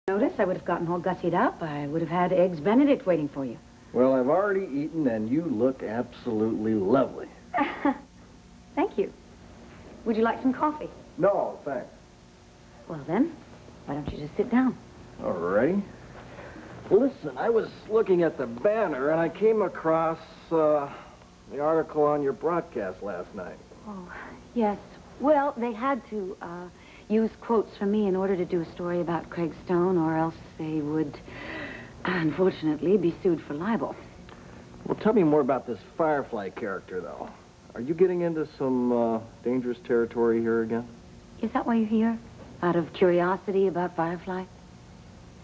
Notice I would have gotten all gussied up. I would have had Eggs Benedict waiting for you. Well, I've already eaten, and you look absolutely lovely. Thank you. Would you like some coffee? No, thanks. Well, then, why don't you just sit down? All righty. Listen, I was looking at the banner, and I came across the article on your broadcast last night. Oh, yes. Well, they had to use quotes from me in order to do a story about Craig Stone, or else they would, unfortunately, be sued for libel. Well, tell me more about this Firefly character, though. Are you getting into some dangerous territory here again? Is that why you're here? Out of curiosity about Firefly?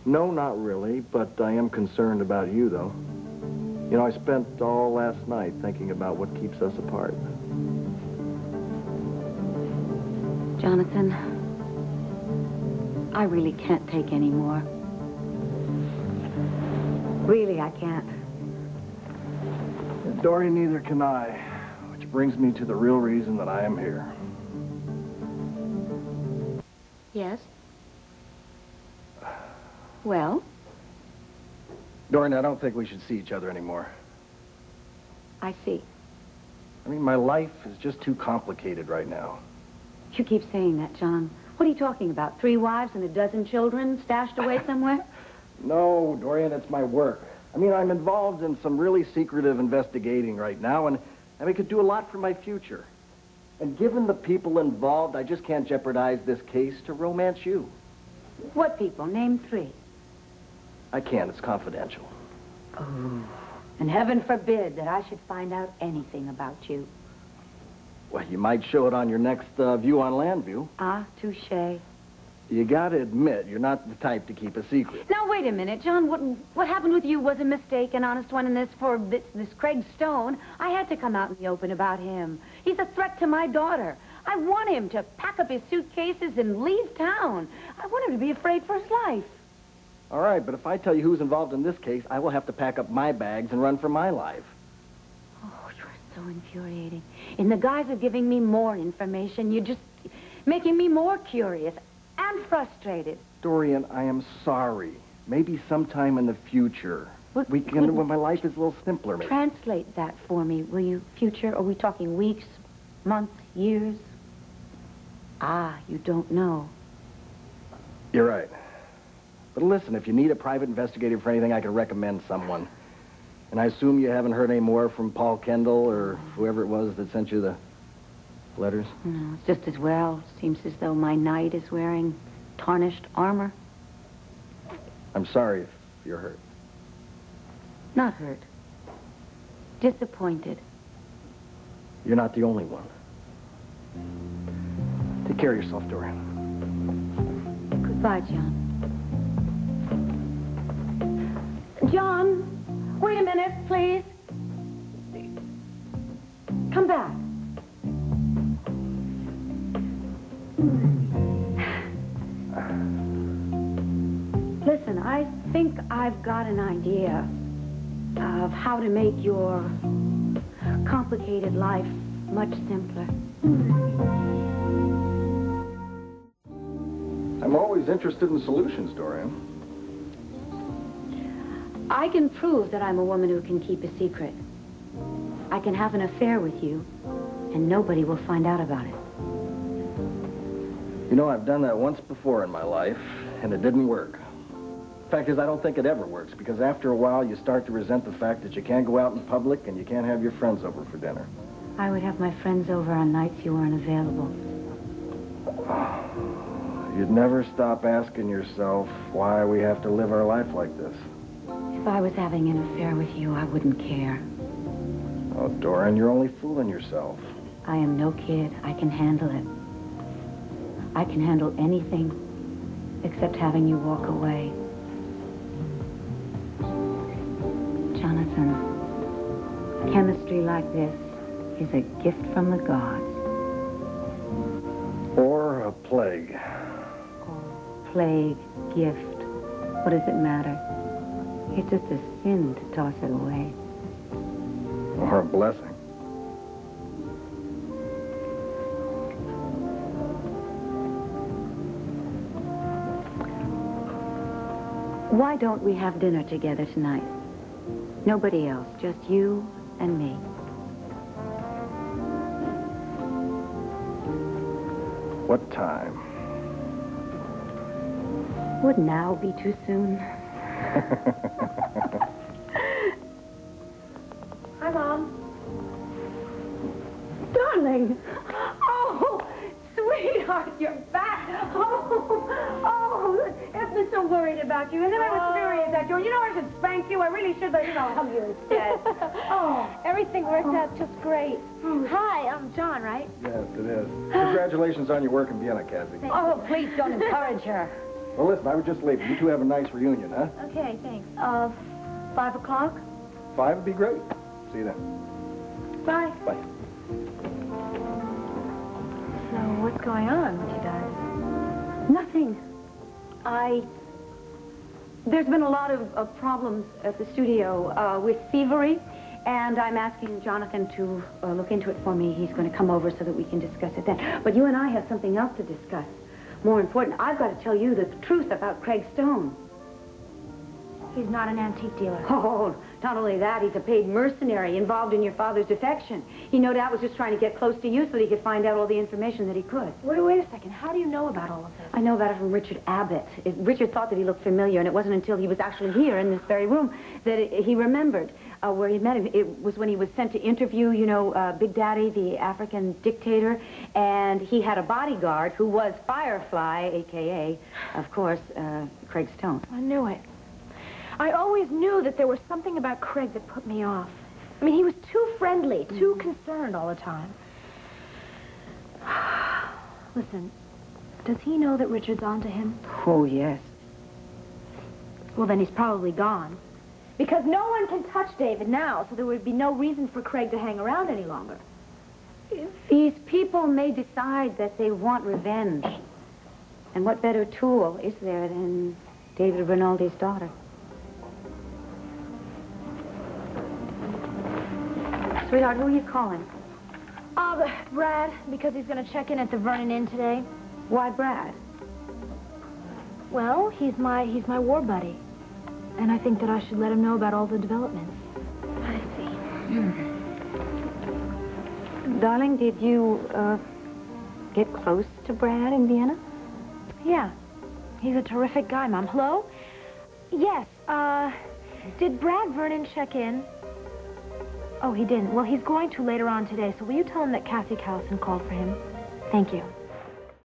No, not really, but I am concerned about you, though. You know, I spent all last night thinking about what keeps us apart. Jonathan, I really can't take any more. Really, I can't. Dorian, neither can I, which brings me to the real reason that I am here. Yes? Well? Dorian, I don't think we should see each other anymore. I see. I mean, my life is just too complicated right now. You keep saying that, John. What are you talking about? 3 wives and a dozen children stashed away somewhere? No, Dorian, it's my work. I mean, I'm involved in some really secretive investigating right now, and it could do a lot for my future. And given the people involved, I just can't jeopardize this case to romance you. What people? Name 3. I can't. It's confidential. Oh. And heaven forbid that I should find out anything about you. Well, you might show it on your next View on Landview. Ah, touche. You gotta admit, you're not the type to keep a secret. Now, wait a minute, John. What happened with you was a mistake, an honest one, and this Craig Stone, I had to come out in the open about him. He's a threat to my daughter. I want him to pack up his suitcases and leave town. I want him to be afraid for his life. All right, but if I tell you who's involved in this case, I will have to pack up my bags and run for my life. Oh, you're so infuriating. In the guise of giving me more information, you're just making me more curious and frustrated. Dorian, I am sorry. Maybe sometime in the future. When my life is a little simpler, maybe. Translate that for me, will you? Future? Are we talking weeks, months, years? Ah, you don't know. You're right. But listen, if you need a private investigator for anything, I can recommend someone. And I assume you haven't heard any more from Paul Kendall or whoever it was that sent you the letters? No, it's just as well. Seems as though my knight is wearing tarnished armor. I'm sorry if you're hurt. Not hurt. Disappointed. You're not the only one. Take care of yourself, Dorian. Goodbye, John. John, wait a minute, please. Come back. Listen, I think I've got an idea of how to make your complicated life much simpler. I'm always interested in solutions, Dorian. I can prove that I'm a woman who can keep a secret. I can have an affair with you, and nobody will find out about it. You know, I've done that once before in my life, and it didn't work. The fact is, I don't think it ever works, because after a while, you start to resent the fact that you can't go out in public and you can't have your friends over for dinner. I would have my friends over on nights you weren't available. You'd never stop asking yourself why we have to live our life like this. If I was having an affair with you, I wouldn't care. Oh, Dorian, you're only fooling yourself. I am no kid. I can handle it. I can handle anything except having you walk away. Jonathan, chemistry like this is a gift from the gods. Or a plague. Oh, plague, gift. What does it matter? It's just a sin to toss it away. Or a blessing. Why don't we have dinner together tonight? Nobody else, just you and me. What time? Would now be too soon? Hi, Mom. Darling. Oh, sweetheart, you're back. Oh, I've been so worried about you. And then I was furious at you. You know, I should spank you. I really should, but, I'll hug you instead. Oh. Everything worked out just great. Hi, I'm John, right? Yes, it is. Congratulations on your work in Vienna, Kathy. Oh, please don't encourage her. Well, listen, I was just leaving. You two have a nice reunion, huh? Okay, thanks. 5 o'clock? 5 would be great. See you then. Bye. Bye. So, what's going on with you guys? Nothing. There's been a lot of problems at the studio with thievery, and I'm asking Jonathan to look into it for me. He's going to come over so that we can discuss it then. But you and I have something else to discuss. More important, I've got to tell you the truth about Craig Stone. He's not an antique dealer. Oh, not only that, he's a paid mercenary involved in your father's defection. He no doubt was just trying to get close to you so that he could find out all the information that he could. Wait a second. How do you know about all of this? I know about it from Richard Abbott. Richard thought that he looked familiar, and it wasn't until he was actually here in this very room that he remembered where he met him. It was when he was sent to interview, Big Daddy, the African dictator, and he had a bodyguard who was Firefly, a.k.a., of course, Craig Stone. I knew it. I always knew that there was something about Craig that put me off. I mean, he was too friendly, too concerned all the time. Listen, does he know that Richard's onto him? Oh, yes. Well, then he's probably gone. Because no one can touch David now, so there would be no reason for Craig to hang around any longer. These people may decide that they want revenge. And what better tool is there than David Rinaldi's daughter? Sweetheart, who are you calling? Brad, because he's going to check in at the Vernon Inn today. Why Brad? Well, he's my war buddy. And I think that I should let him know about all the developments. I see. Darling, did you, get close to Brad in Vienna? Yeah. He's a terrific guy, Mom. Hello? Yes, did Brad Vernon check in? Oh, he didn't. Well, he's going to later on today, so will you tell him that Cassie Callison called for him? Thank you.